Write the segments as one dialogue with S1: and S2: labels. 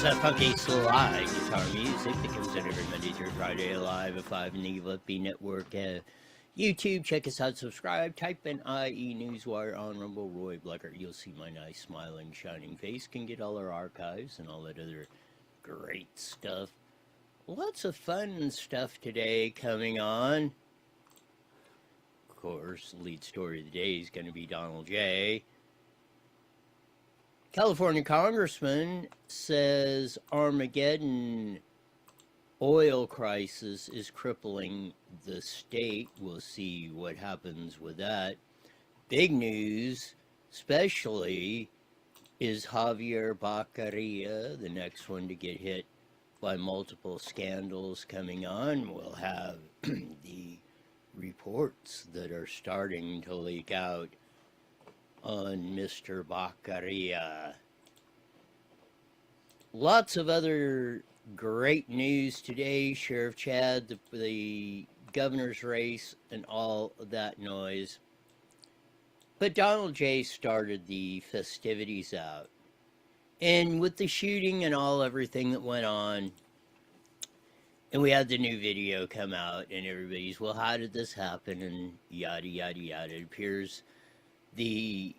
S1: Funky slide guitar music that comes out every Monday through Friday live at 5 in the UFB Network. YouTube, check us out, subscribe, type in IE Newswire on Rumble, Roy Blecker. You'll see my nice, smiling, shining face. Can get all our archives and all that other great stuff. Lots of fun stuff today coming on. Of course, the lead story of the day is going to be Donald J. California congressman says Armageddon oil crisis is crippling the state. We'll see what happens with that. Big news, especially, is Javier Becerra, the next one to get hit by multiple scandals coming on. We'll have the reports that are starting to leak out on Mr. Becerra. Lots of other great news today. Sheriff Chad, the governor's race, and all that noise. But Donald J. started the festivities out. And with the shooting and everything that went on, and we had the new video come out, and everybody's, well, how did this happen? And yada, yada, yada. It appears the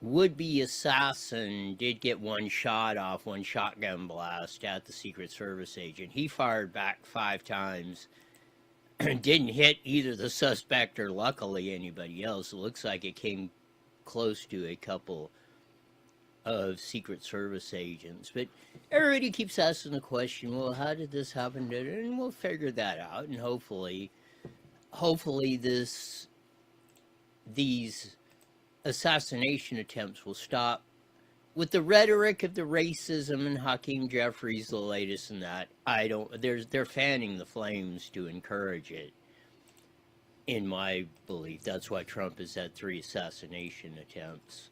S1: would-be assassin did get one shotgun blast at the Secret Service agent. He fired back 5 times and didn't hit either the suspect or, luckily, anybody else. It looks like it came close to a couple of Secret Service agents. But everybody keeps asking the question, well, how did this happen? And we'll figure that out, and hopefully these assassination attempts will stop. With the rhetoric of the racism and Hakeem Jeffries, the latest in that, they're fanning the flames to encourage it, in my belief. That's why Trump has had 3 assassination attempts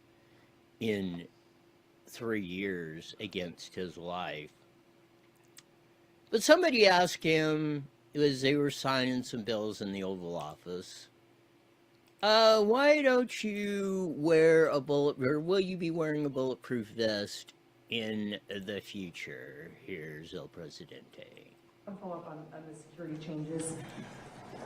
S1: in 3 years against his life. But somebody asked him, as they were signing some bills in the Oval Office, why don't you wear or will you be wearing a bulletproof vest in the future? Here's El Presidente.
S2: I'll follow up on the security changes.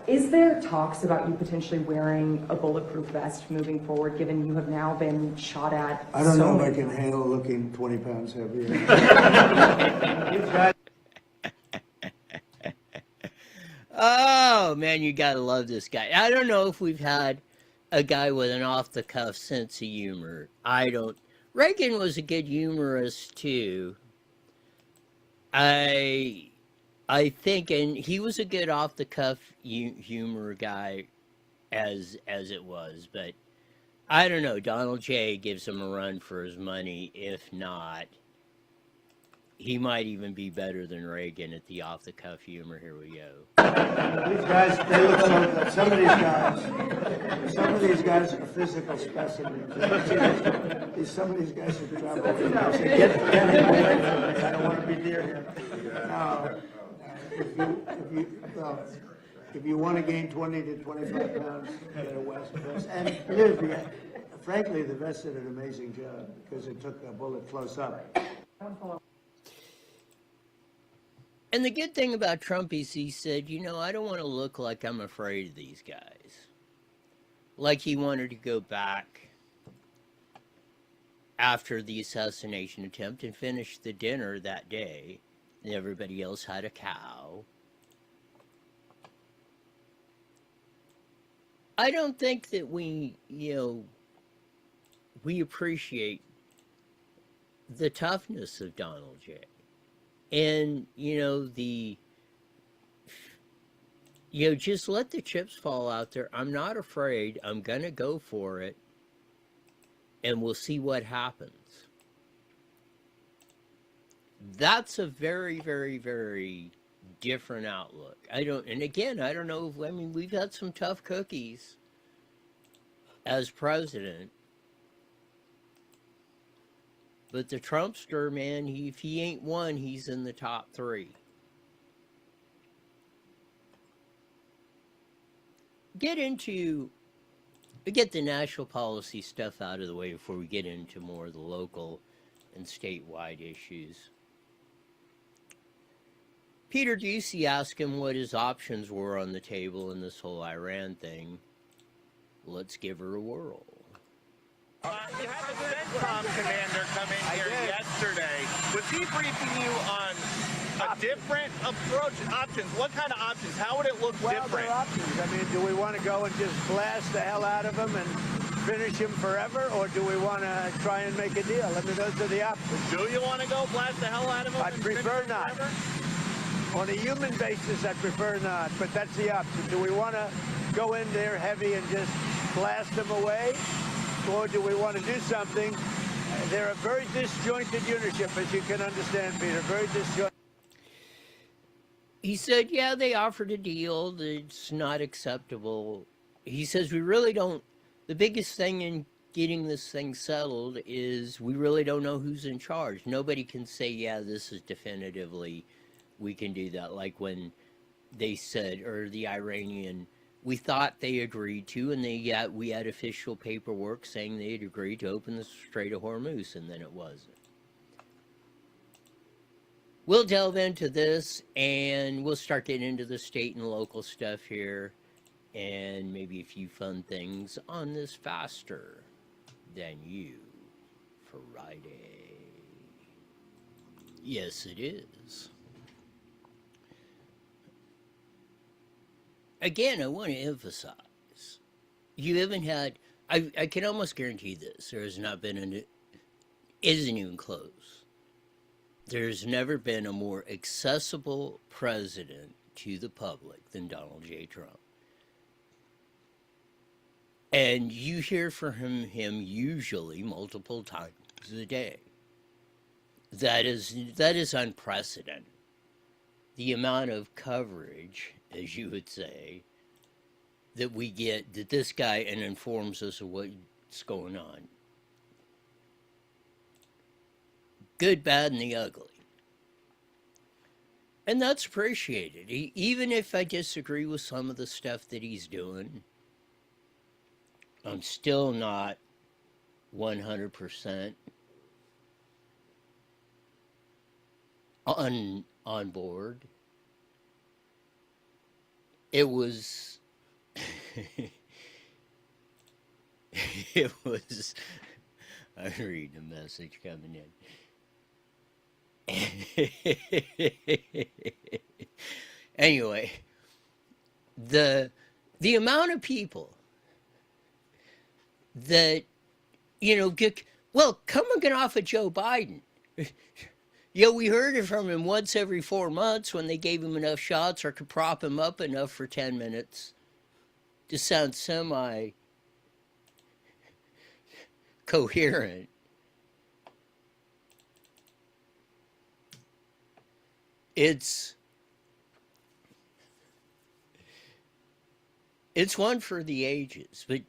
S2: Is there talks about you potentially wearing a bulletproof vest moving forward, given you have now been shot at?
S3: I don't know if I can handle looking 20 pounds heavier.
S1: Oh, man, you gotta love this guy. I don't know if we've had a guy with an off-the-cuff sense of humor. Reagan was a good humorist, too. I think, and he was a good off-the-cuff humor guy as it was, but I don't know. Donald J. gives him a run for his money. If not, he might even be better than Reagan at the off-the-cuff humor. Here we go.
S3: These guys, they look so good. Some of these guys are physical specimens. Some of these guys are trouble. Get him away from me. I don't want to be near him. If you want to gain 20 to 25 pounds, get a vest. And frankly, the vest did an amazing job because it took a bullet close up.
S1: And the good thing about Trump is he said, I don't want to look like I'm afraid of these guys. Like he wanted to go back after the assassination attempt and finish the dinner that day. And everybody else had a cow. I don't think that we appreciate the toughness of Donald J. And, just let the chips fall out there. I'm not afraid. I'm going to go for it. And we'll see what happens. That's a very, very, very different outlook. I don't know we've had some tough cookies as president. But the Trumpster, man, if he ain't one, he's in the top 3. Get the national policy stuff out of the way before we get into more of the local and statewide issues. Peter Ducey asked him what his options were on the table in this whole Iran thing. Let's give her a whirl.
S4: You had the CENTCOM commander come in here yesterday. Was he briefing you on a different approach, options? What kind of options? How would it look
S3: Well,
S4: different?
S3: there are options. I mean, do we want to go and just blast the hell out of him and finish him forever, or do we want to try and make a deal? I mean, those are the options.
S4: Do you want to go blast the hell out of him?
S3: I'd
S4: and finish
S3: prefer
S4: him
S3: not.
S4: forever?
S3: On a human basis, I prefer not, but that's the option. Do we want to go in there heavy and just blast them away, or do we want to do something? They're a very disjointed unitship, as you can understand, Peter, very disjointed.
S1: He said, yeah, they offered a deal that's not acceptable. He says, we really don't, the biggest thing in getting this thing settled is we really don't know who's in charge. Nobody can say, yeah, this is definitively, we can do that. Like when they said, or the Iranian, we thought they agreed to, and we had official paperwork saying they had agreed to open the Strait of Hormuz, and then it wasn't. We'll delve into this, and we'll start getting into the state and local stuff here, and maybe a few fun things on this Faster Than You Friday. Yes, it is. Again, I want to emphasize, you haven't had, I can almost guarantee this, there has not been isn't even close. There's never been a more accessible president to the public than Donald J. Trump. And you hear from him usually multiple times a day. That is unprecedented. The amount of coverage, as you would say, that we get, that this guy and informs us of what's going on. Good, bad, and the ugly. And that's appreciated. Even if I disagree with some of the stuff that he's doing, I'm still not 100% on board. It was I'm reading a message coming in. Anyway, the amount of people that, coming off of Joe Biden, we heard it from him once every 4 months when they gave him enough shots or could prop him up enough for 10 minutes to sound semi-coherent. It's one for the ages. But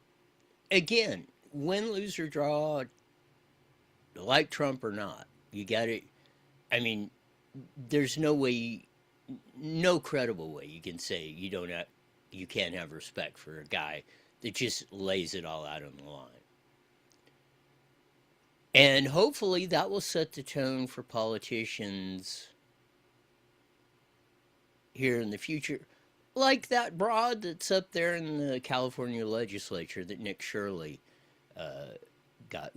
S1: again, win, lose, or draw, like Trump or not, you got to, there's no credible way you can say you can't have respect for a guy that just lays it all out on the line. And hopefully that will set the tone for politicians here in the future, like that broad that's up there in the California legislature that Nick Shirley got.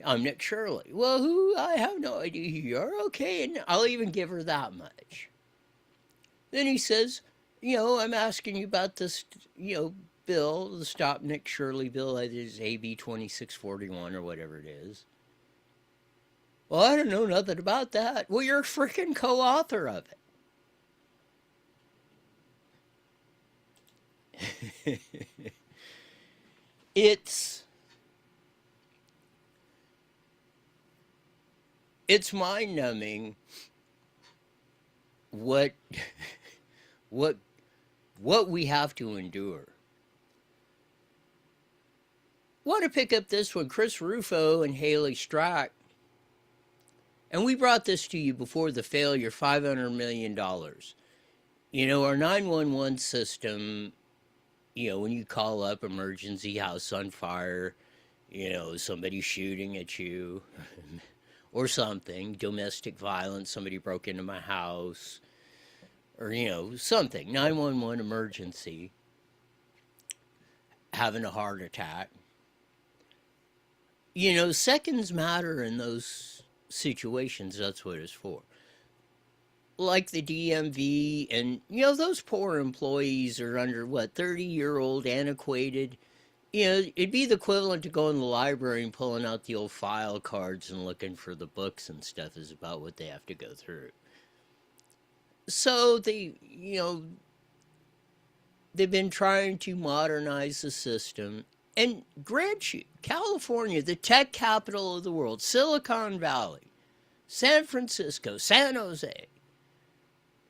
S1: I'm Nick Shirley. Well, I have no idea who you are. Okay, and I'll even give her that much. Then he says, I'm asking you about this, bill, the Stop Nick Shirley bill, that is AB 2641 or whatever it is. Well, I don't know nothing about that. Well, you're a freaking co-author of it. It's mind-numbing what we have to endure. Want to pick up this one, Chris Rufo and Haley Strack, and we brought this to you before the failure, $500 million. Our 911 system, when you call up emergency, house on fire, somebody shooting at you, or something, domestic violence, somebody broke into my house, or, something, 911 emergency, having a heart attack. Seconds matter in those situations. That's what it's for. Like the DMV, and, those poor employees are under, 30-year-old antiquated. It'd be the equivalent to going to the library and pulling out the old file cards and looking for the books and stuff is about what they have to go through. So they've been trying to modernize the system. And grant you, California, the tech capital of the world, Silicon Valley, San Francisco, San Jose,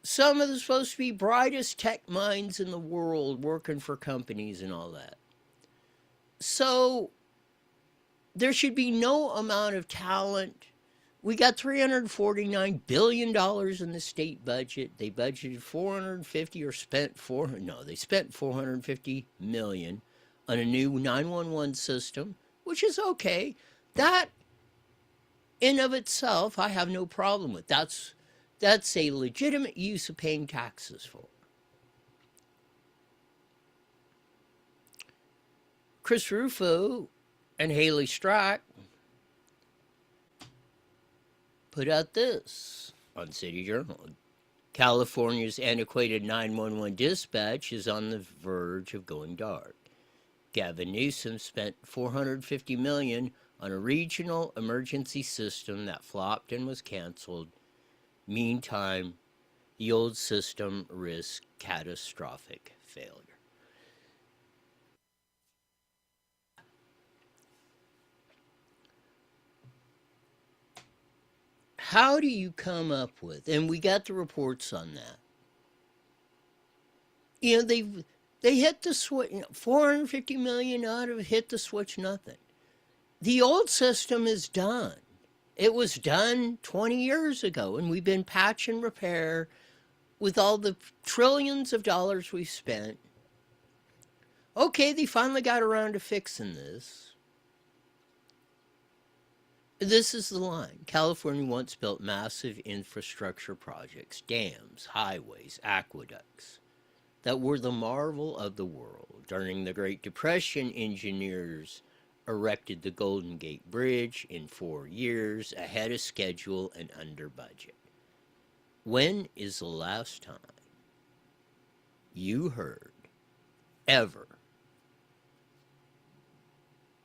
S1: some of the supposed to be brightest tech minds in the world working for companies and all that. So there should be no amount of talent. We got $349 billion in the state budget. They budgeted 450 or spent 400. No, they spent 450 million on a new 911 system, which is okay. That in of itself, I have no problem with. That's a legitimate use of paying taxes for. Chris Rufo and Haley Strack put out this on City Journal. California's antiquated 911 dispatch is on the verge of going dark. Gavin Newsom spent $450 million on a regional emergency system that flopped and was canceled. Meantime, the old system risks catastrophic failure. How do you come up with, and we got the reports on that. They hit the switch, $450 million out of hit the switch, nothing. The old system is done. It was done 20 years ago, and we've been patch and repair with all the trillions of dollars we've spent. Okay, they finally got around to fixing this. This is the line. California once built massive infrastructure projects, dams, highways, aqueducts, that were the marvel of the world. During the Great Depression, engineers erected the Golden Gate Bridge in 4 years, ahead of schedule and under budget. When is the last time you heard, ever,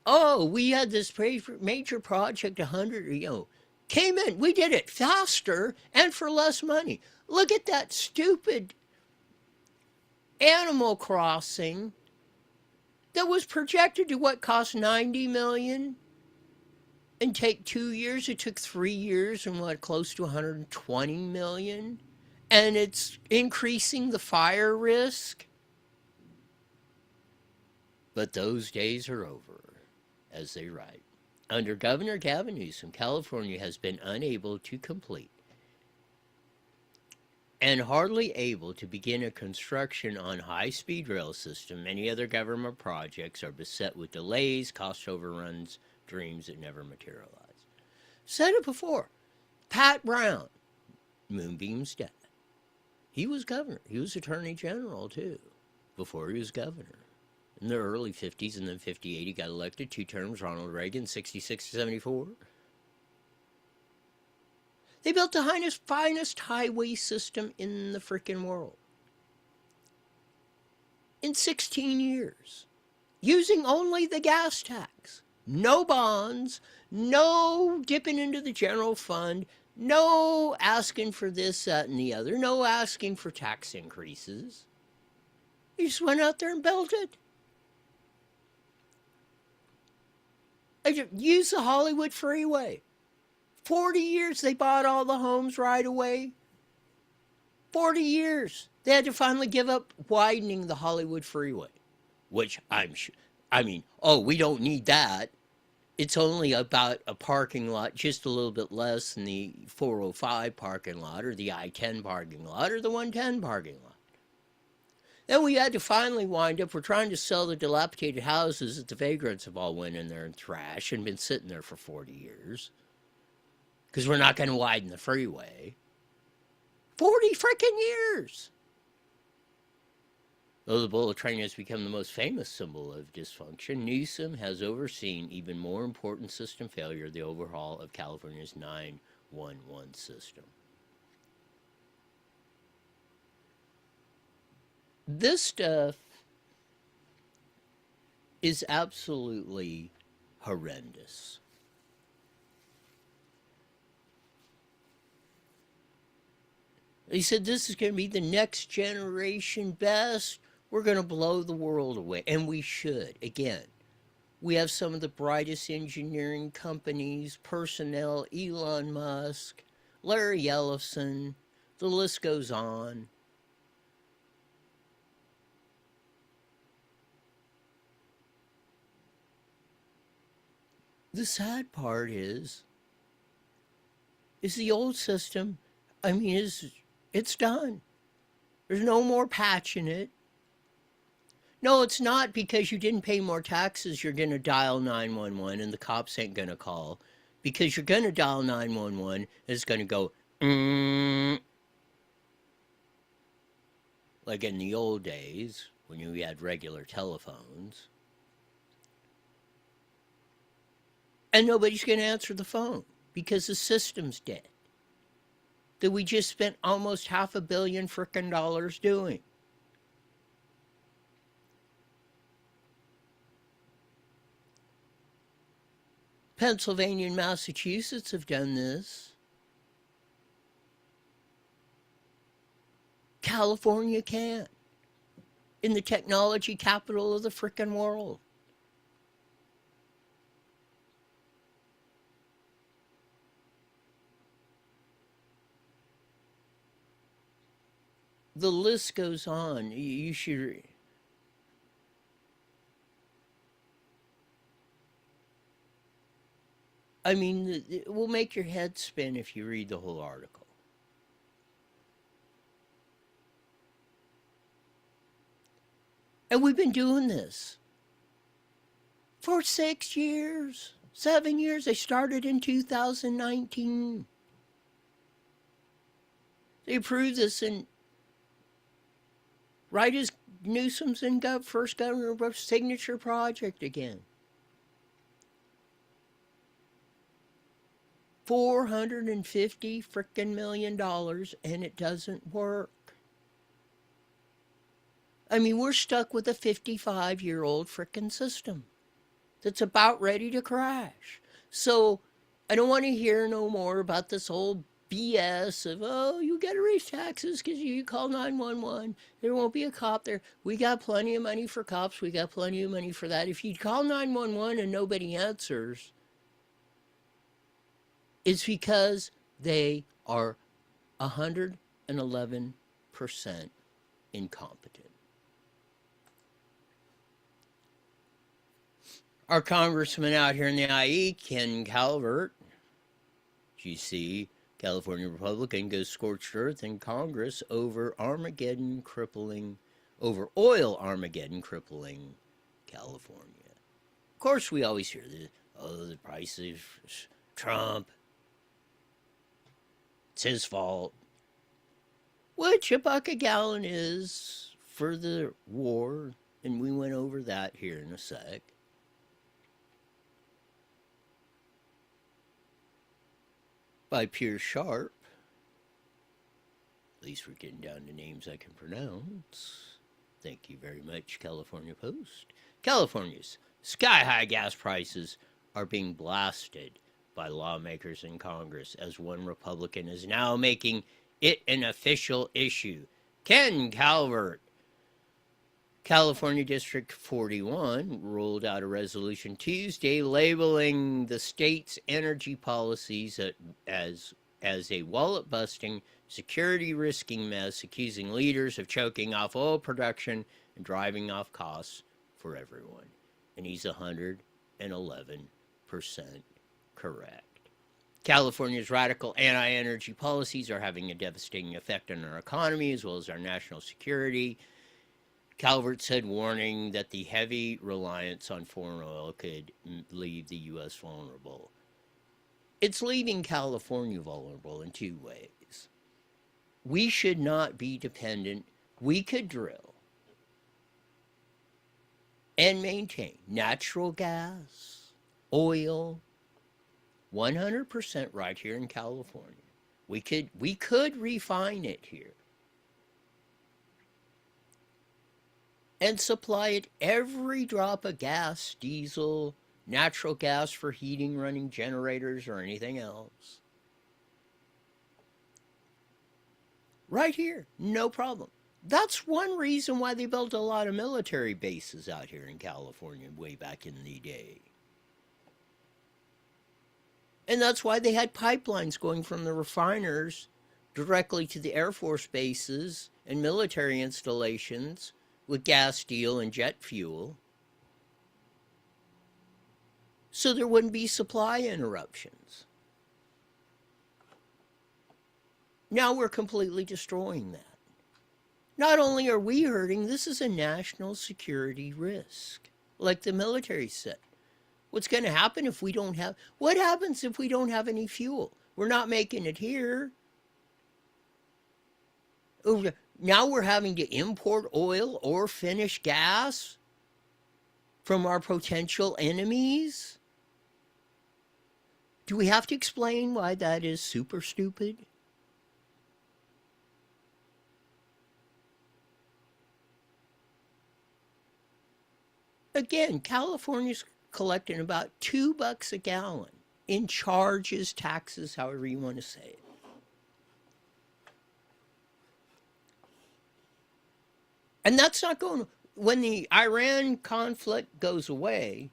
S1: oh, we had this major project, 100, came in, we did it faster and for less money. Look at that stupid Animal Crossing that was projected to cost $90 million and take 2 years. It took 3 years and close to $120 million. And it's increasing the fire risk. But those days are over, as they write. Under Governor Gavin Newsom, California has been unable to complete and hardly able to begin a construction on high-speed rail system. Many other government projects are beset with delays, cost overruns, dreams that never materialize. Said it before. Pat Brown, Moonbeam's dad. He was governor. He was attorney general, too, before he was governor. In the early 50s, and then 58, he got elected 2 terms. Ronald Reagan, 66 to 74. They built the finest highway system in the frickin' world. In 16 years. Using only the gas tax. No bonds. No dipping into the general fund. No asking for this, that, and the other. No asking for tax increases. You just went out there and built it. Use the Hollywood Freeway. 40 years they bought all the homes right away. 40 years. They had to finally give up widening the Hollywood Freeway. Which we don't need that. It's only about a parking lot, just a little bit less than the 405 parking lot, or the I-10 parking lot, or the 110 parking lot. Then we had to finally wind up, we're trying to sell the dilapidated houses that the vagrants have all went in there and trashed and been sitting there for 40 years. because we're not going to widen the freeway. 40 freaking years! Though the bullet train has become the most famous symbol of dysfunction, Newsom has overseen even more important system failure, the overhaul of California's 911 system. This stuff is absolutely horrendous. He said this is going to be the next generation best. We're going to blow the world away. And we should. Again, we have some of the brightest engineering companies, personnel, Elon Musk, Larry Ellison. The list goes on. The sad part is the old system, I mean, it's done. There's no more patching it. No, it's not because you didn't pay more taxes, you're going to dial 911 and the cops ain't going to call. Because you're going to dial 911 and it's going to go, like in the old days when you had regular telephones. And nobody's going to answer the phone because the system's dead. That we just spent almost $500 million frickin' dollars doing. Pennsylvania and Massachusetts have done this. California can't. In the technology capital of the frickin' world. The list goes on. You should. I mean, it will make your head spin if you read the whole article. And we've been doing this for 6 years, 7 years. They started in 2019. They approved this in right as Newsom's in first governor of signature project again. $450 frickin' million, and it doesn't work. I mean, we're stuck with a 55-year-old frickin' system that's about ready to crash. So I don't want to hear no more about this old BS of, oh, you got to raise taxes because you call 911. There won't be a cop there. We got plenty of money for cops. We got plenty of money for that. If you call 911 and nobody answers, it's because they are 111% incompetent. Our congressman out here in the IE, Ken Calvert, GC, California Republican, goes scorched earth in Congress over oil Armageddon crippling California. Of course, we always hear the price of Trump. It's his fault. Which $1 a gallon is for the war, and we went over that here in a sec. By Pierce Sharp. At least we're getting down to names I can pronounce. Thank you very much, California Post. California's sky-high gas prices are being blasted by lawmakers in Congress as one Republican is now making it an official issue. Ken Calvert, California District 41, rolled out a resolution Tuesday labeling the state's energy policies as a wallet-busting, security-risking mess, accusing leaders of choking off oil production and driving off costs for everyone. And he's 111% correct. California's radical anti-energy policies are having a devastating effect on our economy as well as our national security. Calvert said, warning that the heavy reliance on foreign oil could leave the U.S. vulnerable. it's leaving California vulnerable in two ways. We should not be dependent. We could drill and maintain natural gas, oil, 100% right here in California. We could refine it here and supply it every drop of gas, diesel, natural gas for heating, running generators, or anything else. Right here, no problem. That's one reason why they built a lot of military bases out here in California way back in the day. And that's why they had pipelines going from the refiners directly to the Air Force bases and military installations with gas, steel, and jet fuel, so there wouldn't be supply interruptions. Now we're completely destroying that. Not only are we hurting, this is a national security risk, like the military said. What's going to happen if we don't have... What happens if we don't have any fuel? We're not making it here. Now we're having to import oil or finish gas from our potential enemies? Do we have to explain why that is super stupid? Again, California's collecting about $2 a gallon in charges, taxes, however you want to say it. And that's not going... When the Iran conflict goes away,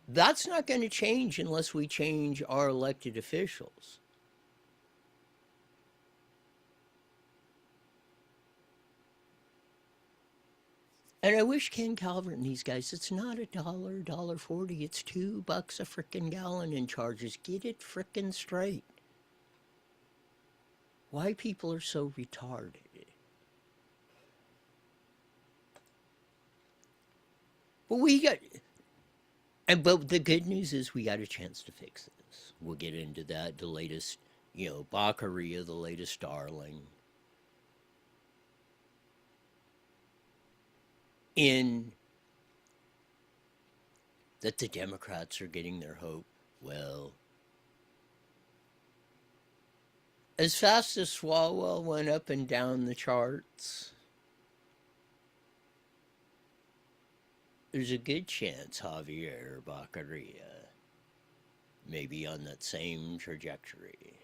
S1: that's not going to change unless we change our elected officials. And I wish Ken Calvert and these guys, it's not $1.40, it's $2 a frickin' gallon in charges. Get it frickin' straight. Why people are so retarded. But but the good news is we got a chance to fix this. We'll get into that, the latest, Becerra, the latest darling. In that the Democrats are getting their hope. Well, as fast as Swalwell went up and down the charts, there's a good chance Javier Becerra may be on that same trajectory.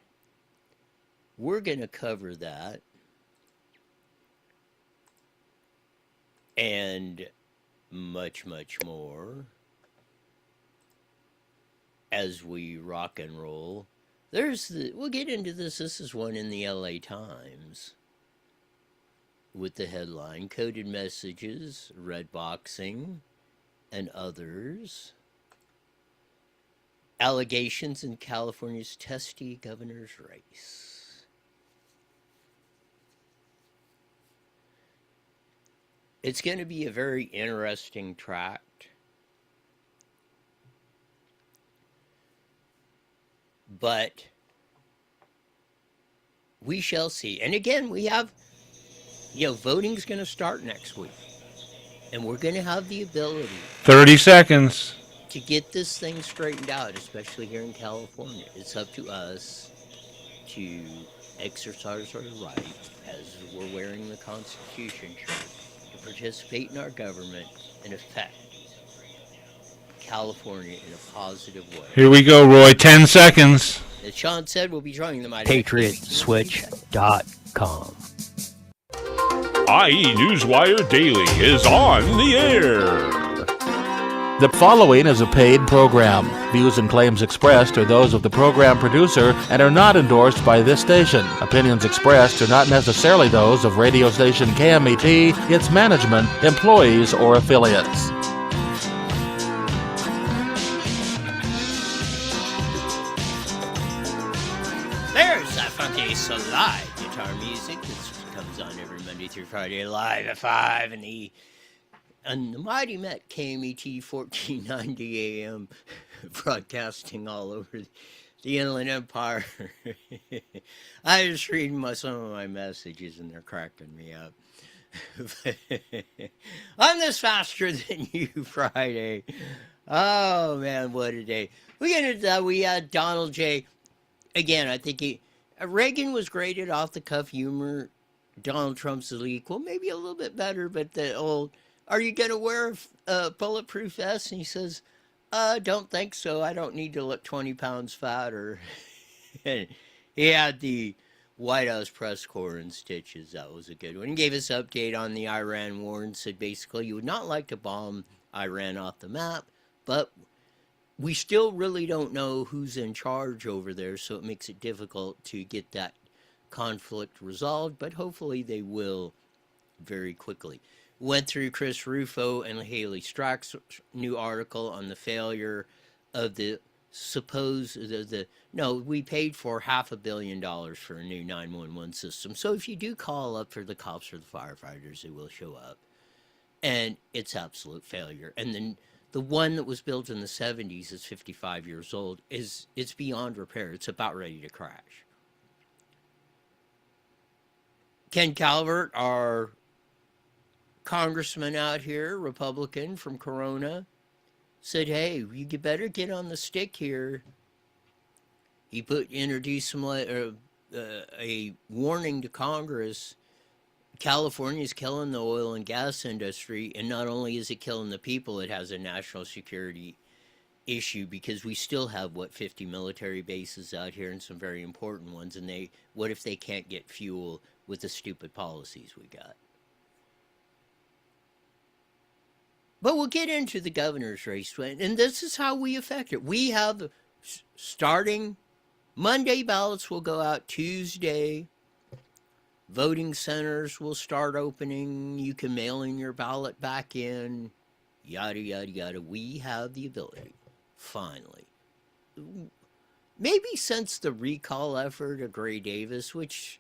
S1: We're going to cover that and much, much more as we rock and roll. We'll get into this. This is one in the LA Times with the headline, Coded Messages, Red Boxing, and Others. Allegations in California's testy governor's race. It's going to be a very interesting tract. But we shall see. And again, we have, voting's going to start next week. And we're going to have the ability
S5: 30 seconds
S1: to get this thing straightened out, especially here in California. It's up to us to exercise our right, as we're wearing the Constitution shirt, to participate in our government and affect California in a positive way.
S5: Here we go, Roy. 10 seconds.
S1: As Sean said, we'll be joining them at
S6: PatriotSwitch.com.
S7: IE Newswire Daily is on the air.
S6: The following is a paid program. Views and claims expressed are those of the program producer and are not endorsed by this station. Opinions expressed are not necessarily those of radio station KMET, its management, employees, or affiliates.
S1: There's that funky slide guitar music. This comes on every Monday through Friday live at 5 and the Mighty Met KMET 1490 AM. broadcasting all over the Inland Empire. I was reading some of my messages and they're cracking me up. On this Faster Than You Friday. Oh man, what a day. We had Donald J. Again, I think Reagan was great at off the cuff humor. Donald Trump's the equal, maybe a little bit better, but the old, are you going to wear a bulletproof vest? And he says, don't think so. I don't need to look 20 pounds fatter. He had the White House press corps in stitches. That was a good one. He gave us an update on the Iran war and said basically you would not like to bomb Iran off the map, but we still really don't know who's in charge over there, so it makes it difficult to get that conflict resolved, but hopefully they will very quickly. Went through Chris Rufo and Haley Strack's new article on the failure of the we paid for $500 million for a new 911 system. So if you do call up for the cops or the firefighters, they will show up. And it's absolute failure. And then the one that was built in the 70s is 55 years old. It's beyond repair. It's about ready to crash. Ken Calvert, our congressman out here, Republican from Corona, said, hey, you better get on the stick here. He introduced a warning to Congress. California is killing the oil and gas industry, and not only is it killing the people, it has a national security issue because we still have, 50 military bases out here and some very important ones, and what if they can't get fuel with the stupid policies we got? But we'll get into the governor's race, and this is how we affect it. We have, starting Monday, ballots will go out Tuesday. Voting centers will start opening. You can mail in your ballot back in. Yada, yada, yada. We have the ability, finally. Maybe since the recall effort of Gray Davis, which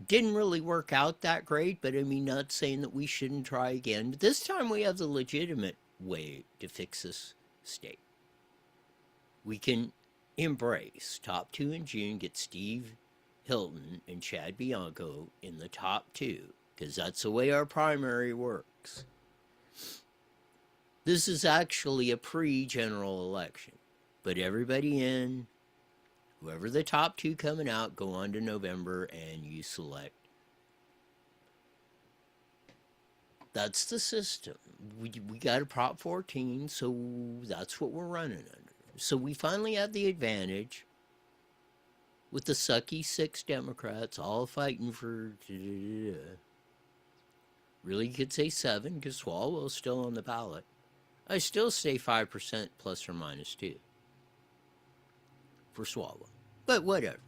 S1: didn't really work out that great, but I mean, not saying that we shouldn't try again. But this time we have the legitimate way to fix this state. We can embrace top two in June, get Steve Hilton and Chad Bianco in the top two, because that's the way our primary works. This is actually a pre-general election, but everybody in, whoever the top two coming out, go on to November and you select. That's the system. We got a Prop 14, so that's what we're running under. So we finally have the advantage with the sucky 6 Democrats all fighting for, really you could say 7 because Swalwell's still on the ballot. I still say 5% plus or minus 2 for Swalwell. But whatever.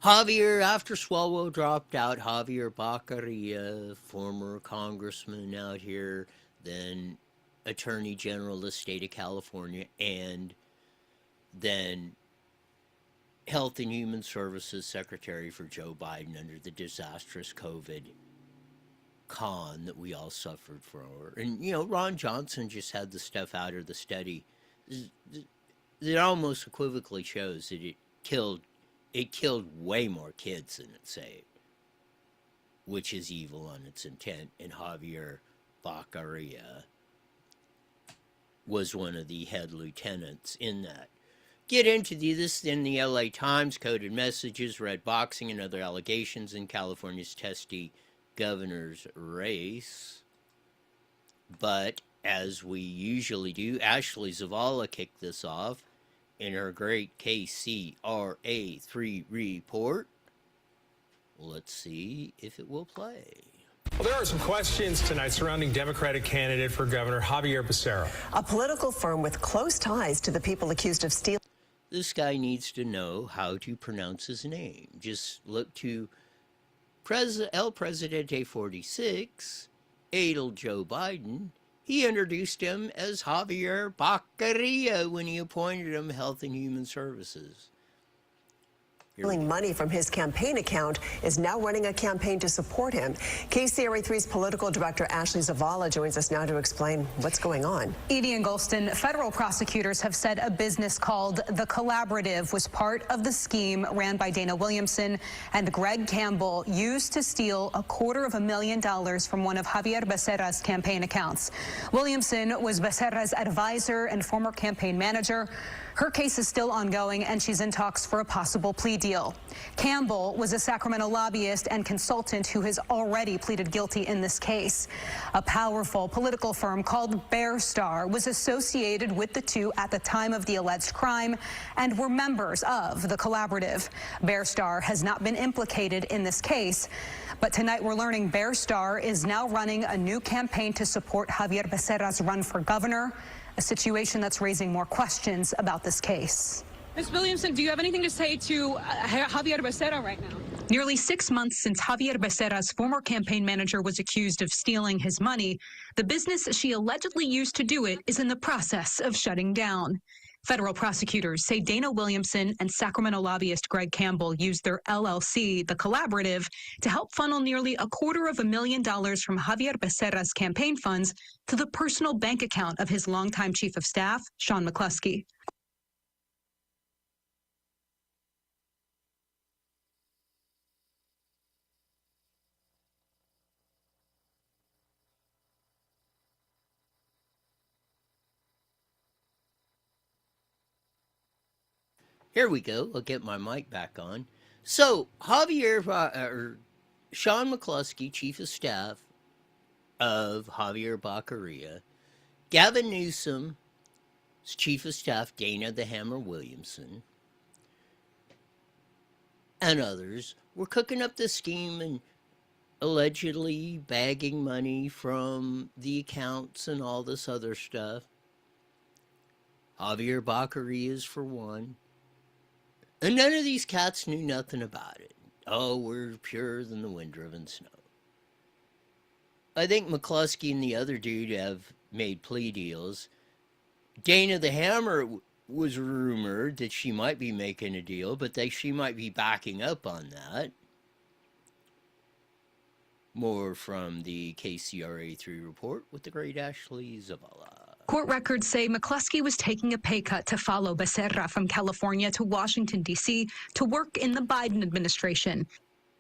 S1: Javier, after Swalwell dropped out, Javier Baccaria, former congressman out here, then Attorney General of the state of California, and then Health and Human Services Secretary for Joe Biden under the disastrous COVID con that we all suffered from. And, Ron Johnson just had the stuff out of the study that almost equivocally shows that it killed way more kids than it saved, which is evil on its intent. And Javier Baccaria was one of the head lieutenants in that. Get into this in the LA Times, coded messages, red boxing, and other allegations in California's testy governor's race. But as we usually do, Ashley Zavala kicked this off in her great KCRA 3 report. Let's see if it will play.
S8: Well, there are some questions tonight surrounding Democratic candidate for governor Javier Becerra.
S9: A political firm with close ties to the people accused of stealing.
S1: This guy needs to know how to pronounce his name. Just look to El Presidente 46, Adel Joe Biden. He introduced him as Javier Baccaria when he appointed him Health and Human Services.
S9: Stealing money from his campaign account, is now running a campaign to support him. KCRA3's political director Ashley Zavala joins us now to explain what's going on.
S10: Edie and Golston, federal prosecutors have said a business called The Collaborative was part of the scheme ran by Dana Williamson and Greg Campbell, used to steal $250,000 from one of Javier Becerra's campaign accounts. Williamson was Becerra's advisor and former campaign manager. Her case is still ongoing, and she's in talks for a possible plea deal. Campbell was a Sacramento lobbyist and consultant who has already pleaded guilty in this case. A powerful political firm called Bear Star was associated with the two at the time of the alleged crime and were members of the collaborative. Bear Star has not been implicated in this case, but tonight we're learning Bear Star is now running a new campaign to support Javier Becerra's run for governor, a situation that's raising more questions about this case. Ms. Williamson, do you have anything to say to Javier Becerra right now? Nearly 6 months since Javier Becerra's former campaign manager was accused of stealing his money, the business she allegedly used to do it is in the process of shutting down. Federal prosecutors say Dana Williamson and Sacramento lobbyist Greg Campbell used their LLC, The Collaborative, to help funnel nearly $250,000 from Javier Becerra's campaign funds to the personal bank account of his longtime chief of staff, Sean McCluskey.
S1: Here we go. I'll get my mic back on. So, Sean McCluskey, Chief of Staff of Javier Becerra, Gavin Newsom, Chief of Staff Dana the Hammer Williamson, and others were cooking up this scheme and allegedly bagging money from the accounts and all this other stuff. Javier Becerra is for one. And none of these cats knew nothing about it. Oh, we're purer than the wind-driven snow. I think McCluskey and the other dude have made plea deals. Dana the Hammer was rumored that she might be making a deal, but she might be backing up on that. More from the KCRA3 report with the great Ashley Zavala.
S10: Court records say McCluskey was taking a pay cut to follow Becerra from California to Washington, D.C. to work in the Biden administration.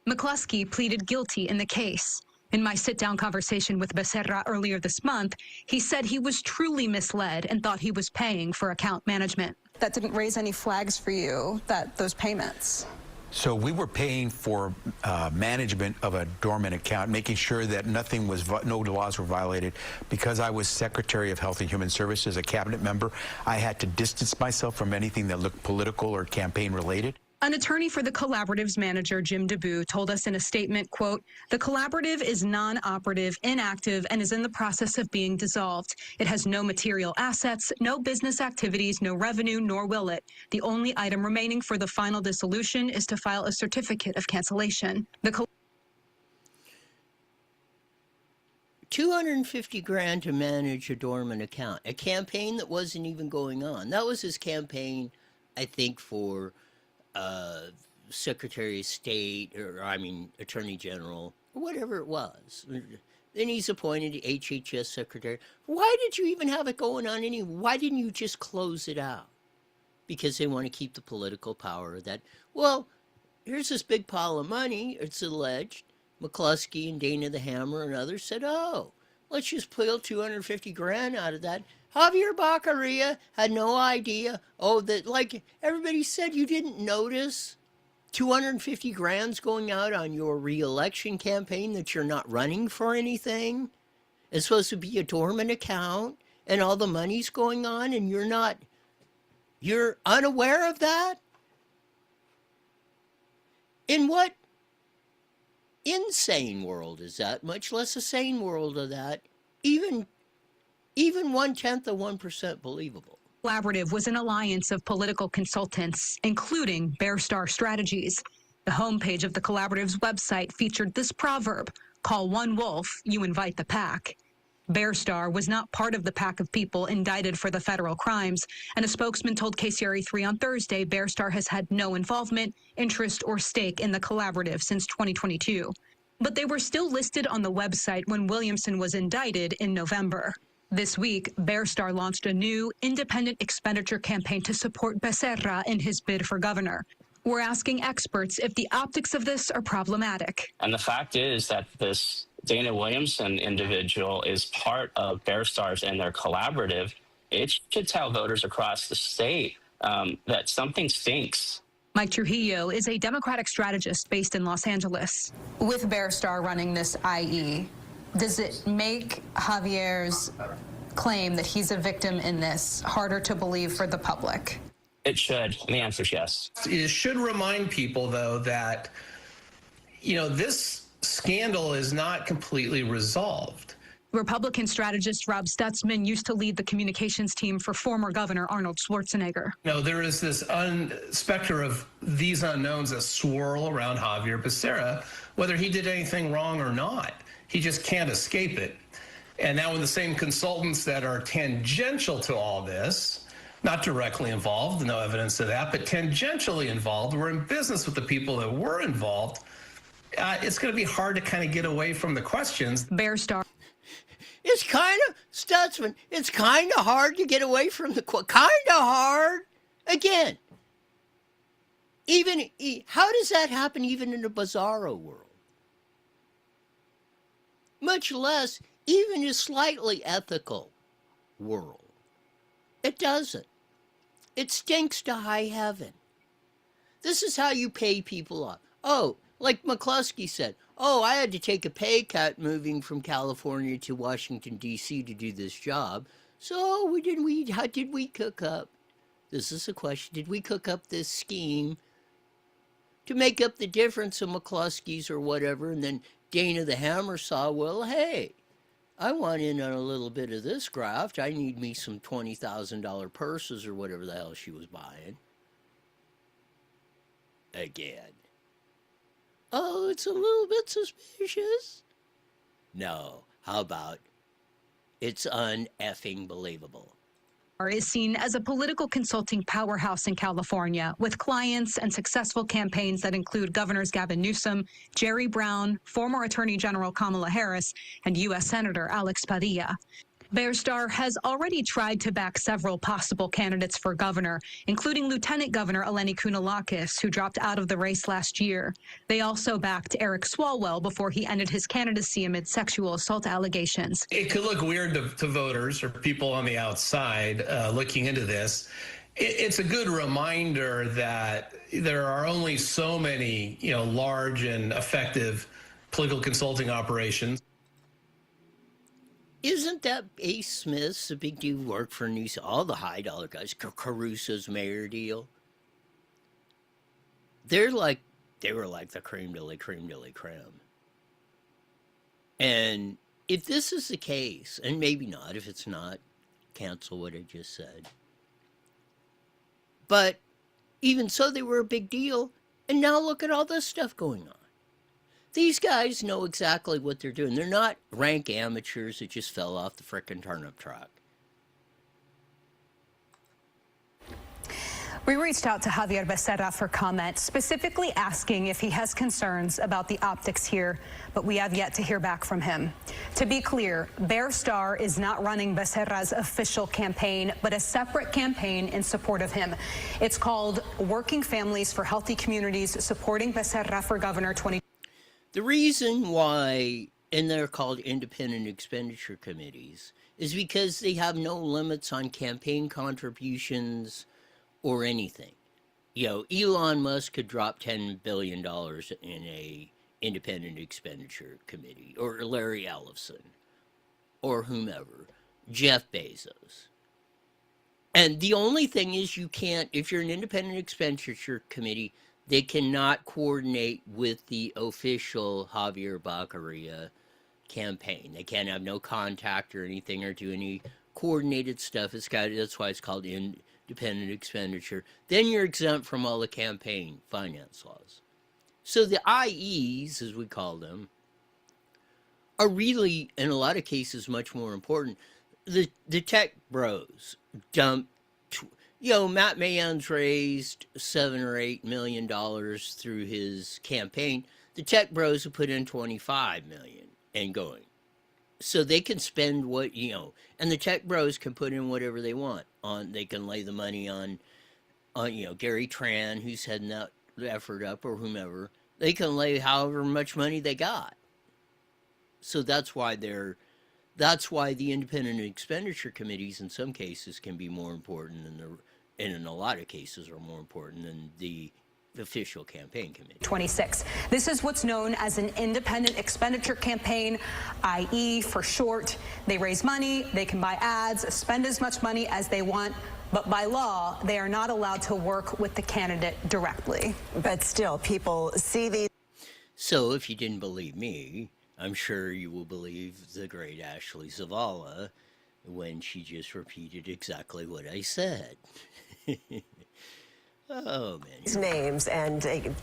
S10: McCluskey pleaded guilty in the case. In my sit-down conversation with Becerra earlier this month, he said he was truly misled and thought he was paying for account management. That didn't raise any flags for you, those payments?
S11: So we were paying for management of a dormant account, making sure that no laws were violated. Because I was Secretary of Health and Human Services, a cabinet member, I had to distance myself from anything that looked political or campaign related.
S10: An attorney for the Collaborative's manager, Jim DeBoo, told us in a statement, quote, "The Collaborative is non-operative, inactive, and is in the process of being dissolved. It has no material assets, no business activities, no revenue, nor will it. The only item remaining for the final dissolution is to file a certificate of cancellation."
S1: $250,000 to manage a dormant account, a campaign that wasn't even going on. That was his campaign, I think, for Secretary of State, Attorney General, or whatever it was. Then he's appointed HHS Secretary. Why did you even have it going on anyway? Why didn't you just close it out? Because they want to keep the political power that, well, here's this big pile of money, it's alleged. McCluskey and Dana the Hammer and others said, oh, let's just pull $250,000 out of that. Javier Becerra had no idea. Oh, that, like everybody said, you didn't notice $250,000 going out on your re-election campaign, that you're not running for anything. It's supposed to be a dormant account and all the money's going on and you're unaware of that? In what insane world is that? Much less a sane world of that. Even 1/10 of 1% believable.
S10: Collaborative was an alliance of political consultants, including Bear Star Strategies. The homepage of the Collaborative's website featured this proverb: call one wolf, you invite the pack. Bear Star was not part of the pack of people indicted for the federal crimes, and a spokesman told KCRA3 on Thursday Bear Star has had no involvement, interest, or stake in the collaborative since 2022. But they were still listed on the website when Williamson was indicted in November. This week, Bear Star launched a new independent expenditure campaign to support Becerra in his bid for governor. We're asking experts if the optics of this are problematic.
S12: And the fact is that this Dana Williamson individual is part of Bear Stars and their collaborative. It should tell voters across the state that something stinks.
S10: Mike Trujillo is a Democratic strategist based in Los Angeles. With Bear Star running this IE, does it make Javier's claim that he's a victim in this harder to believe for the public?
S12: It should. And the answer is yes.
S8: It should remind people, though, that, this scandal is not completely resolved.
S10: Republican strategist Rob Stutzman used to lead the communications team for former Governor Arnold Schwarzenegger.
S8: There is this specter of these unknowns that swirl around Javier Becerra, whether he did anything wrong or not. He just can't escape it. And now with the same consultants that are tangential to all this, not directly involved, no evidence of that, but tangentially involved, we're in business with the people that were involved, it's going to be hard to kind of get away from the questions.
S10: Bear Star.
S1: It's kind of, Stutzman, it's kind of hard to get away from the, kind of hard. Again, how does that happen even in a bizarro world? Much less even a slightly ethical world. It doesn't. It stinks to high heaven. This is how you pay people off. Oh, like McCluskey said, I had to take a pay cut moving from California to Washington, D.C. to do this job. So how did we cook up? This is a question. Did we cook up this scheme to make up the difference of McCluskey's or whatever? And then Dana the Hammer saw, well, hey, I want in on a little bit of this graft. I need me some $20,000 purses or whatever the hell she was buying. Again. Oh, it's a little bit suspicious. No, how about it's un-effing believable.
S10: Is seen as a political consulting powerhouse in California with clients and successful campaigns that include Governors Gavin Newsom, Jerry Brown, former Attorney General Kamala Harris, and U.S. Senator Alex Padilla. Bear Star has already tried to back several possible candidates for governor, including Lieutenant Governor Eleni Kounalakis, who dropped out of the race last year. They also backed Eric Swalwell before he ended his candidacy amid sexual assault allegations.
S8: It could look weird to voters or people on the outside looking into this. It's a good reminder that there are only so many, large and effective political consulting operations.
S1: Isn't that Ace Smith's a big deal? Work for News, all the high dollar guys, Caruso's mayor deal. They were like the creme de la creme. And if this is the case, and maybe not, if it's not, cancel what I just said. But even so, they were a big deal. And now look at all this stuff going on. These guys know exactly what they're doing. They're not rank amateurs that just fell off the frickin' turnip truck.
S10: We reached out to Javier Becerra for comment, specifically asking if he has concerns about the optics here, but we have yet to hear back from him. To be clear, Bear Star is not running Becerra's official campaign, but a separate campaign in support of him. It's called Working Families for Healthy Communities Supporting Becerra for Governor 2020.
S1: The reason why, and they're called independent expenditure committees, is because they have no limits on campaign contributions or anything. Elon Musk could drop $10 billion in a independent expenditure committee, or Larry Ellison, or whomever, Jeff Bezos. And the only thing is you can't, if you're an independent expenditure committee, they cannot coordinate with the official Javier Becerra campaign. They can't have no contact or anything or do any coordinated stuff. That's why it's called independent expenditure. Then you're exempt from all the campaign finance laws. So the IEs, as we call them, are really, in a lot of cases, much more important. The tech bros dump. Matt Mahan's raised $7 or $8 million through his campaign. The tech bros have put in 25 million and going. So they can spend and the tech bros can put in whatever they want on. They can lay the money on Gary Tran, who's heading that effort up, or whomever. They can lay however much money they got. So that's why the independent expenditure committees in some cases can be more important and in a lot of cases are more important than the official campaign committee.
S10: 26. This is what's known as an independent expenditure campaign, i.e. for short. They raise money, they can buy ads, spend as much money as they want, but by law, they are not allowed to work with the candidate directly.
S9: But still, people see these.
S1: So if you didn't believe me, I'm sure you will believe the great Ashley Zavala when she just repeated exactly what I said. Oh, man.
S9: Names and, you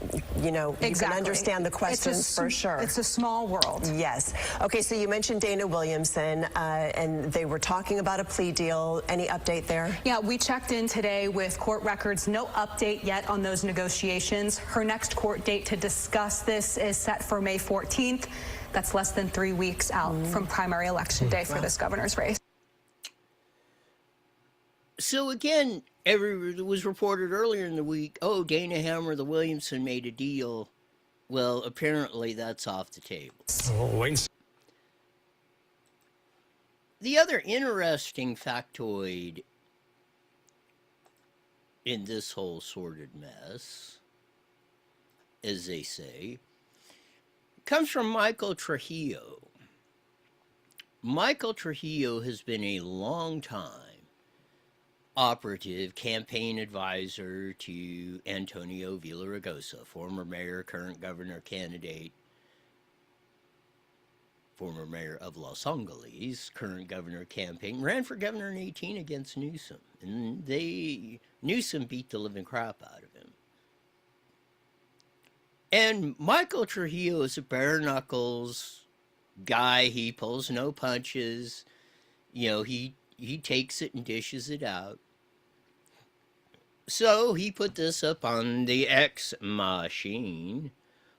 S9: can understand the questions for sure.
S10: It's a small world.
S9: Yes. Okay, so you mentioned Dana Williamson, and they were talking about a plea deal. Any update there?
S10: Yeah, we checked in today with court records. No update yet on those negotiations. Her next court date to discuss this is set for May 14th. That's less than 3 weeks out from primary election day for this governor's race.
S1: So again, it was reported earlier in the week, Dana Hammer, the Williamson made a deal. Well, apparently that's off the table. The other interesting factoid in this whole sordid mess, as they say, comes from Michael Trujillo. Michael Trujillo has been a long time operative campaign advisor to Antonio Villaraigosa, former mayor, current governor candidate, former mayor of Los Angeles, current governor campaign, ran for governor in 2018 against Newsom. And Newsom beat the living crap out of him. And Michael Trujillo is a bare knuckles guy. He pulls no punches. He takes it and dishes it out. So he put this up on the X machine.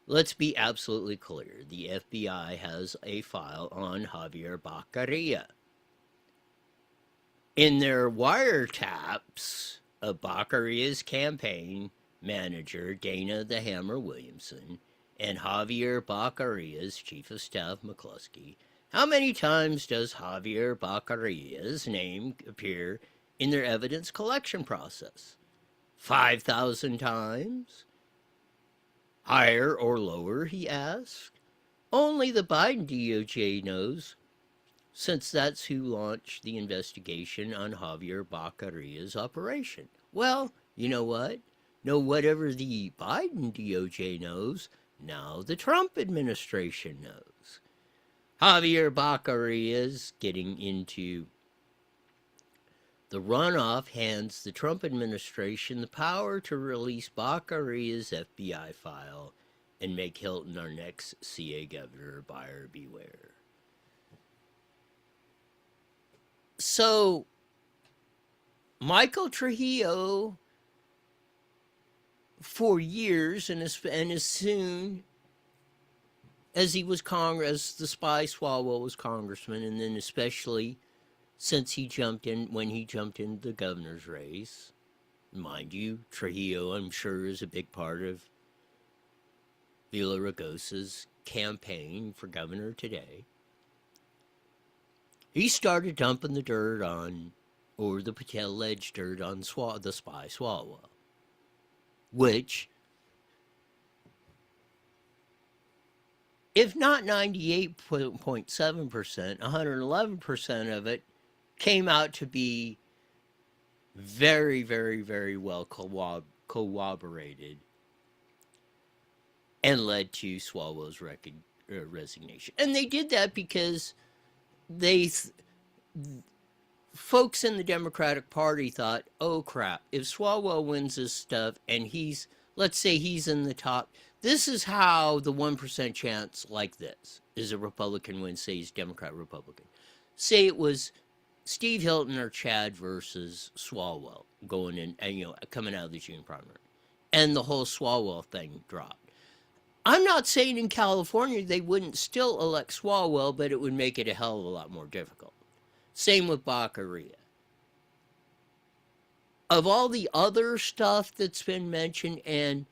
S1: Let's be absolutely clear. The FBI has a file on Javier Becerra. In their wiretaps of Becerra's campaign manager, Dana the Hammer Williamson, and Javier Becerra's chief of staff, McCluskey, how many times does Javier Becerra's name appear in their evidence collection process? 5,000 times? Higher or lower, he asked. Only the Biden DOJ knows, since that's who launched the investigation on Javier Becerra's operation. Well, you know what? No, whatever the Biden DOJ knows, now the Trump administration knows. Javier Becerra's getting into the runoff hands the Trump administration the power to release Becerra's FBI file and make Hilton our next CA governor. Buyer beware. So, Michael Trujillo, for years, and as soon as he was as the spy Swalwell was congressman, and then especially since when he jumped into the governor's race, mind you, Trujillo, I'm sure, is a big part of Villaraigosa's campaign for governor today. He started dumping the dirt on, or the alleged dirt on the spy Swalwell, which, if not 98.7%, 111% of it came out to be very, very, very well corroborated and led to Swalwell's resignation. And they did that because folks in the Democratic Party thought, oh crap, if Swalwell wins this stuff and let's say he's in the top, This is how the 1% chance like this is a Republican win, say he's Democrat Republican. Say it was Steve Hilton or Chad versus Swalwell going in, and coming out of the June primary, and the whole Swalwell thing dropped. I'm not saying in California they wouldn't still elect Swalwell, but it would make it a hell of a lot more difficult. Same with Becerra. Of all the other stuff that's been mentioned, and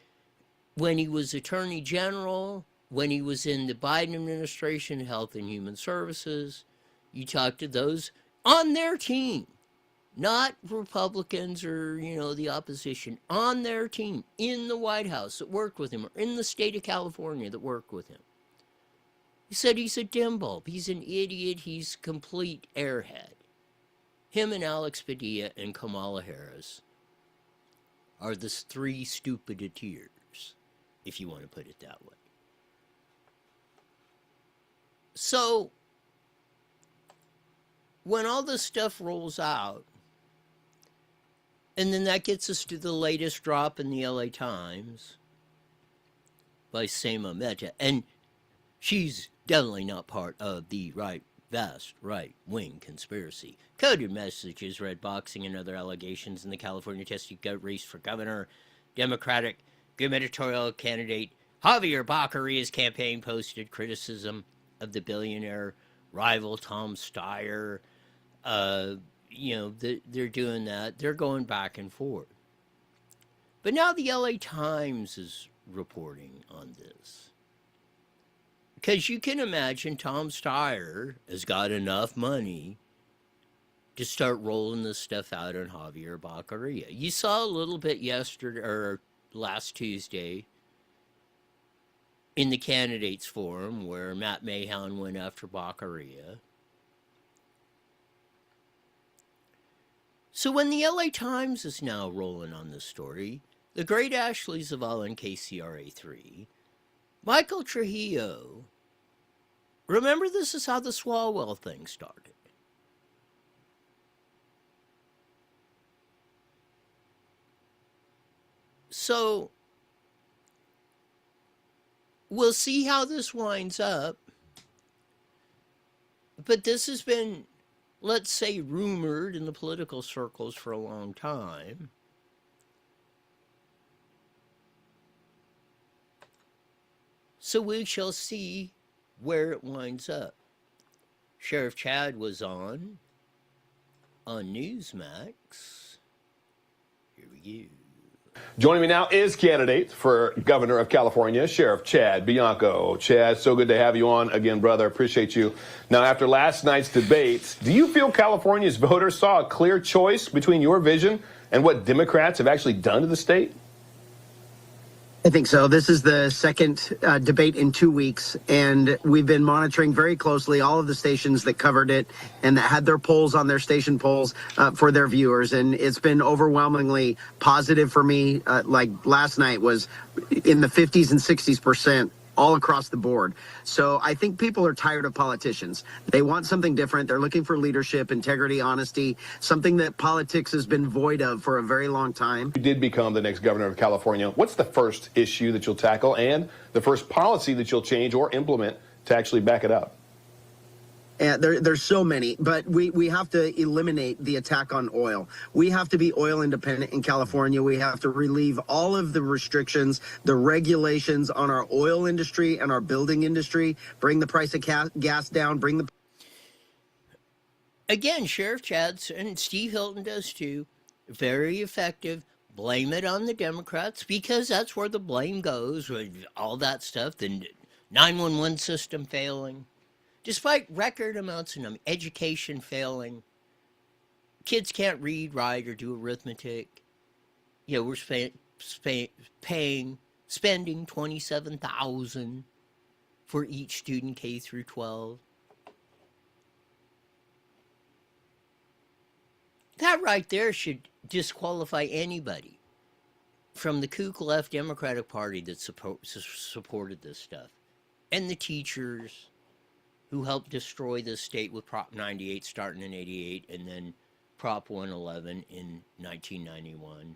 S1: when he was Attorney General, when he was in the Biden administration, Health and Human Services, you talk to those on their team, not Republicans or, the opposition, on their team, in the White House that worked with him, or in the state of California that worked with him. He said he's a dim bulb, he's an idiot, he's complete airhead. Him and Alex Padilla and Kamala Harris are the three stupiditeers, if you want to put it that way. So, when all this stuff rolls out, and then that gets us to the latest drop in the LA Times by Seema Mehta, and she's definitely not part of the vast right-wing conspiracy. Coded messages, red boxing, and other allegations in the California testing race for governor. Democratic gubernatorial candidate Javier Becerra's campaign posted criticism of the billionaire rival Tom Steyer. They're doing that. They're going back and forth. But now the LA Times is reporting on this. Because you can imagine Tom Steyer has got enough money to start rolling this stuff out on Javier Becerra. You saw a little bit yesterday, or last Tuesday, in the candidates forum where Matt Mahon went after Becerra. So when the LA Times is now rolling on this story, the great Ashley Zavala in KCRA3, Michael Trujillo, remember this is how the Swalwell thing started. So, we'll see how this winds up. But this has been, let's say, rumored in the political circles for a long time. So we shall see where it winds up. Sheriff Chad was on Newsmax. Here we go.
S13: Joining me now is candidate for governor of California, Sheriff Chad Bianco. Chad, so good to have you on again, brother. Appreciate you. Now, after last night's debate, do you feel California's voters saw a clear choice between your vision and what Democrats have actually done to the state?
S14: I think so. This is the second debate in 2 weeks, and we've been monitoring very closely all of the stations that covered it and that had their polls on their station polls for their viewers. And it's been overwhelmingly positive for me. Like last night was in the 50s and 60% all across the board. So I think people are tired of politicians. They want something different. They're looking for leadership, integrity, honesty, something that politics has been void of for a very long time.
S13: You did become the next governor of California. What's the first issue that you'll tackle and the first policy that you'll change or implement to actually back it up?
S14: There's so many, but we have to eliminate the attack on oil. We have to be oil independent in California. We have to relieve all of the restrictions, the regulations on our oil industry and our building industry, bring the price of gas down, bring the...
S1: Again, Sheriff Chad, and Steve Hilton does too, very effective. Blame it on the Democrats, because that's where the blame goes with all that stuff, the 911 system failing. Despite record amounts of education failing, kids can't read, write, or do arithmetic. We're spending $27,000 for each student K through 12. That right there should disqualify anybody from the kook left Democratic Party that supported this stuff, and the teachers who helped destroy this state with Prop 98 starting in 88 and then Prop 111 in 1991.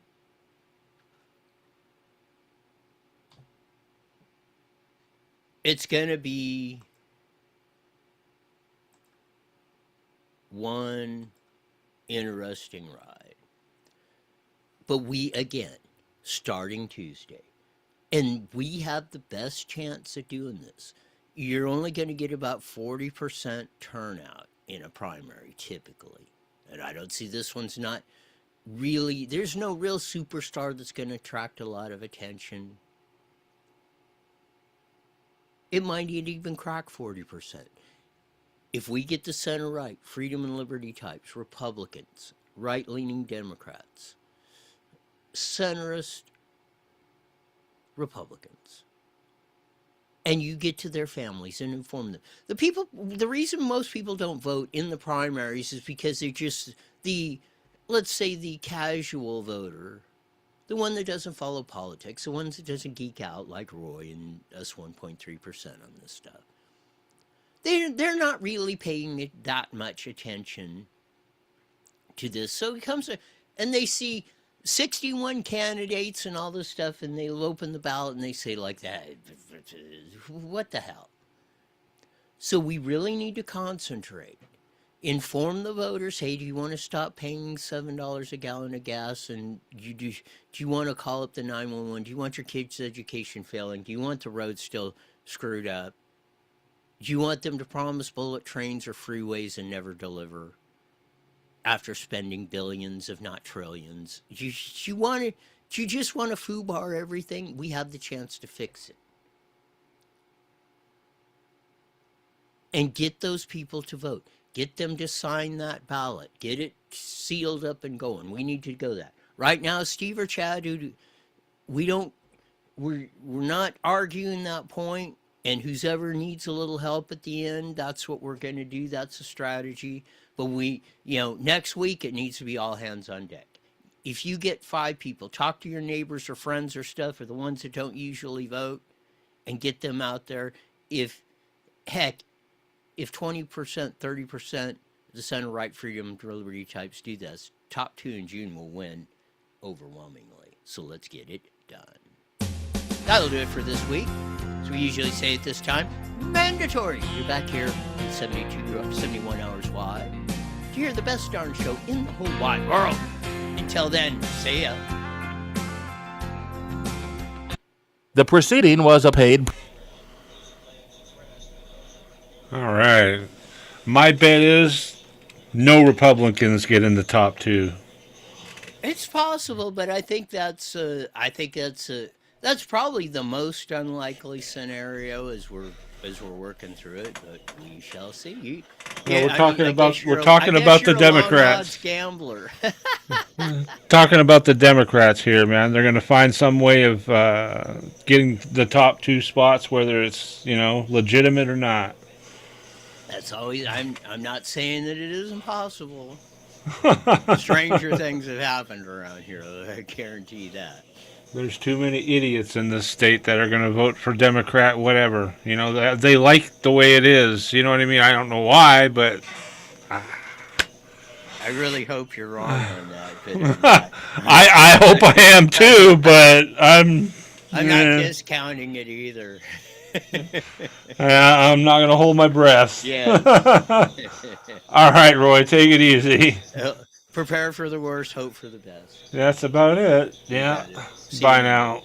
S1: It's going to be one interesting ride. But we, again, starting Tuesday, and we have the best chance of doing this. You're only going to get about 40% turnout in a primary, typically. And I don't see this one's not really, there's no real superstar that's going to attract a lot of attention. It might even crack 40%. If we get the center right, freedom and liberty types, Republicans, right-leaning Democrats, centrist Republicans, and you get to their families and inform them. The reason most people don't vote in the primaries is because they're just let's say the casual voter, the one that doesn't follow politics, the ones that doesn't geek out like Roy and us 1.3% on this stuff. They're not really paying that much attention to this. So it comes, and they see 61 candidates and all this stuff, and they'll open the ballot and they say like that, what the hell? So we really need to concentrate. Inform the voters, hey, do you want to stop paying $7 a gallon of gas? And do you want to call up the 911? Do you want your kids' education failing? Do you want the roads still screwed up? Do you want them to promise bullet trains or freeways and never deliver after spending billions, if not trillions? Do you just want to foobar everything? We have the chance to fix it. And get those people to vote. Get them to sign that ballot. Get it sealed up and going. We need to go that. Right now, Steve or Chad, we're not arguing that point. And whoever needs a little help at the end, that's what we're going to do. That's a strategy. But next week, it needs to be all hands on deck. If you get 5 people, talk to your neighbors or friends or stuff, or the ones that don't usually vote, and get them out there. If 20%, 30% the center right freedom liberty types do this, top 2 in June will win overwhelmingly. So let's get it done. That'll do it for this week. As we usually say at this time, mandatory. You're back here in 71 hours wide to hear the best darn show in the whole wide world. Until then, see ya.
S6: The proceeding was a paid.
S5: All right. My bet is no Republicans get in the top 2.
S1: It's possible, but I think that's probably the most unlikely scenario as we're working through it. But we shall see.
S5: We're talking about the Democrats.
S1: Gambler.
S5: Talking about the Democrats here, man. They're going to find some way of getting the top 2 spots, whether it's legitimate or not.
S1: That's always. I'm not saying that it isn't possible. Stranger things have happened around here. I guarantee that.
S5: There's too many idiots in this state that are going to vote for Democrat, whatever. They like the way it is. You know what I mean? I don't know why, but
S1: I really hope you're wrong on that.
S5: I hope I am too, but I'm
S1: not discounting it either.
S5: I'm not going to hold my breath.
S1: Yeah.
S5: All right, Roy, take it easy.
S1: Prepare for the worst, hope for the best.
S5: That's about it. Yeah. Bye now.